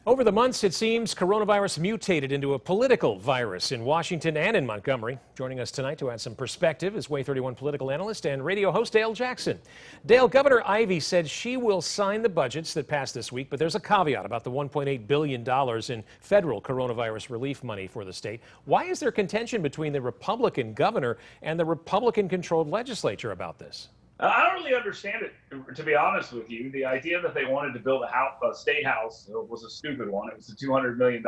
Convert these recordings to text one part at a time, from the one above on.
Over the months, it seems coronavirus mutated into a political virus in Washington and in Montgomery. Joining us tonight to add some perspective is Way 31 political analyst and radio host Dale Jackson. Dale, Governor Ivey said she will sign the budgets that passed this week, but there's a caveat about the $1.8 billion in federal coronavirus relief money for the state. Why is there contention between the Republican governor and the Republican-controlled legislature about this? I don't really understand it, to be honest with you. The idea that they wanted to build a state house was a stupid one. It was a $200 million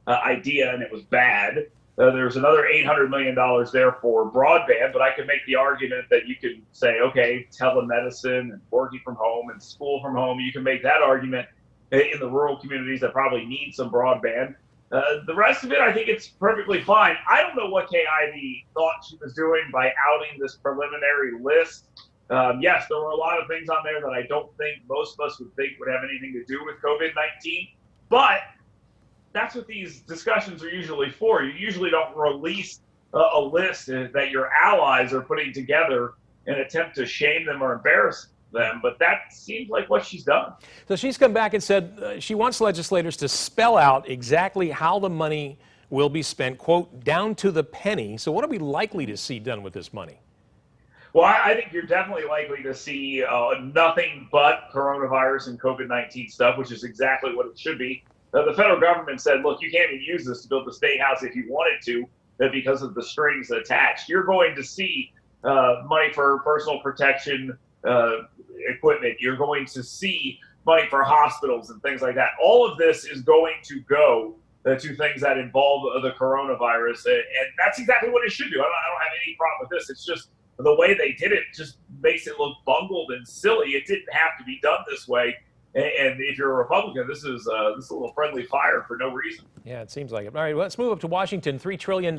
idea, and it was bad. There's another $800 million there for broadband, but I could make the argument that you could say, okay, telemedicine and working from home and school from home, you can make that argument in the rural communities that probably need some broadband. The rest of it, I think it's perfectly fine. I don't know what Kay Ivey thought she was doing by outing this preliminary list. Yes, there were a lot of things on there that I don't think most of us would think would have anything to do with COVID-19, but that's what these discussions are usually for. You usually don't release a list that your allies are putting together and attempt to shame them or embarrass them, but that seems like what she's done. So she's come back and said she wants legislators to spell out exactly how the money will be spent, quote, down to the penny. So what are we likely to see done with this money? Well, I think you're definitely likely to see nothing but coronavirus and COVID-19 stuff, which is exactly what it should be. The federal government said, look, you can't even use this to build the state house if you wanted to, because of the strings attached. You're going to see money for personal protection equipment. You're going to see money for hospitals and things like that. All of this is going to go to things that involve the coronavirus, and that's exactly what it should do. I don't have any problem with this. It's just the way they did it just makes it look bungled and silly. It didn't have to be done this way. And if you're a Republican, this is a little friendly fire for no reason. Yeah, it seems like it. All right, well, let's move up to Washington. $3 trillion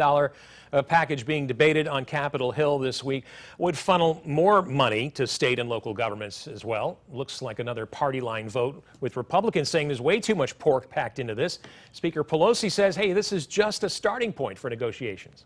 package being debated on Capitol Hill this week would funnel more money to state and local governments as well. Looks like another party line vote, with Republicans saying there's way too much pork packed into this. Speaker Pelosi says, hey, this is just a starting point for negotiations.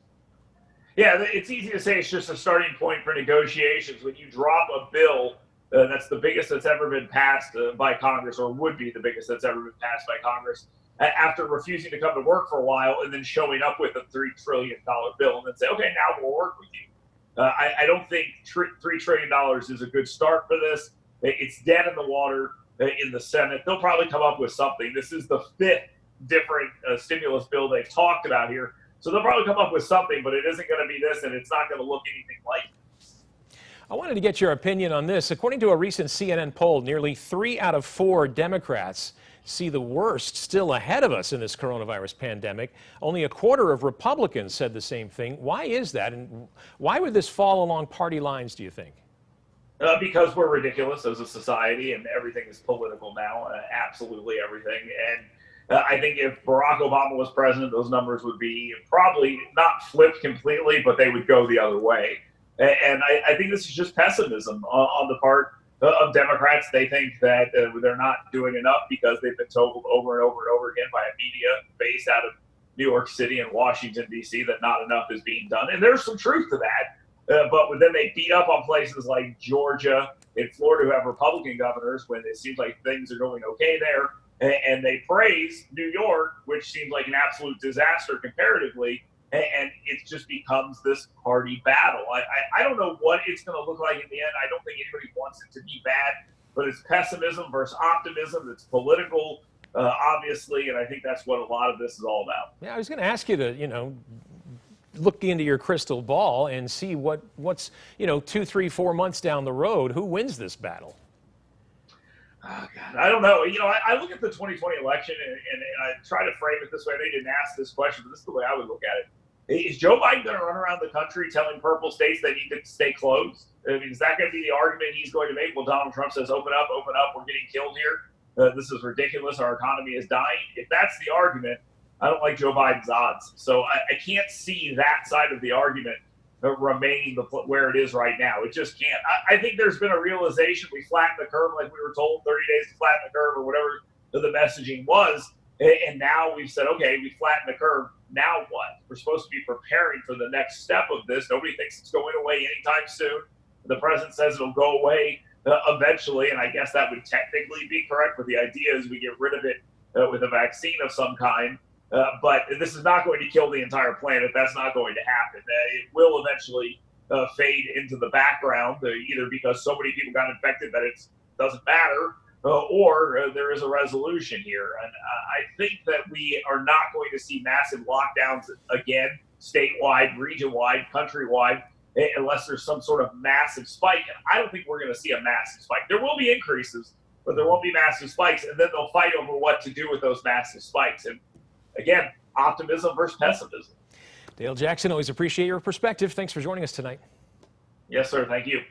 Yeah, it's easy to say it's just a starting point for negotiations. When you drop a bill that's the biggest that's ever been passed by Congress, or would be the biggest that's ever been passed by Congress, after refusing to come to work for a while and then showing up with a $3 trillion bill and then say, okay, now we'll work with you. I don't think $3 trillion is a good start for this. It's dead in the water in the Senate. They'll probably come up with something. This is the fifth different stimulus bill they've talked about here. So they'll probably come up with something, but it isn't going to be this, and it's not going to look anything like it. I wanted to get your opinion on this. According to a recent CNN poll, nearly 3 out of 4 Democrats see the worst still ahead of us in this coronavirus pandemic. Only a quarter of Republicans said the same thing. Why is that, and why would this fall along party lines, do you think? Because we're ridiculous as a society, and everything is political now, absolutely everything. And I think if Barack Obama was president, those numbers would be probably not flipped completely, but they would go the other way. And I think this is just pessimism on the part of Democrats. They think that they're not doing enough because they've been told over and over and over again by a media based out of New York City and Washington, D.C., that not enough is being done. And there's some truth to that. But then they beat up on places like Georgia and Florida, who have Republican governors, when it seems like things are going okay there. And they praise New York, which seems like an absolute disaster comparatively, and it just becomes this party battle. I don't know what it's going to look like in the end. I don't think anybody wants it to be bad, but it's pessimism versus optimism. It's political, obviously, and I think that's what a lot of this is all about. Yeah, I was going to ask you to, look into your crystal ball and see what's 2, 3, 4 months down the road, who wins this battle? Oh, God, I don't know. I look at the 2020 election and I try to frame it this way. They didn't ask this question, but this is the way I would look at it. Is Joe Biden going to run around the country telling purple states they need to stay closed? I mean, is that going to be the argument he's going to make? Well, Donald Trump says, open up, we're getting killed here. This is ridiculous. Our economy is dying. If that's the argument, I don't like Joe Biden's odds. So I can't see that side of the argument remaining where it is right now. It just can't. I think there's been a realization we flattened the curve, like we were told 30 days to flatten the curve or whatever the messaging was. And now we've said, okay, we flattened the curve. Now what? We're supposed to be preparing for the next step of this. Nobody thinks it's going away anytime soon. The president says it'll go away eventually, and I guess that would technically be correct, but the idea is we get rid of it with a vaccine of some kind. But this is not going to kill the entire planet. That's not going to happen. It will eventually fade into the background, either because so many people got infected that it doesn't matter, or there is a resolution here. And I think that we are not going to see massive lockdowns again, statewide, region-wide, countrywide, unless there's some sort of massive spike. And I don't think we're going to see a massive spike. There will be increases, but there won't be massive spikes. And then they'll fight over what to do with those massive spikes. And again, optimism versus pessimism. Dale Jackson, always appreciate your perspective. Thanks for joining us tonight. Yes, sir. Thank you.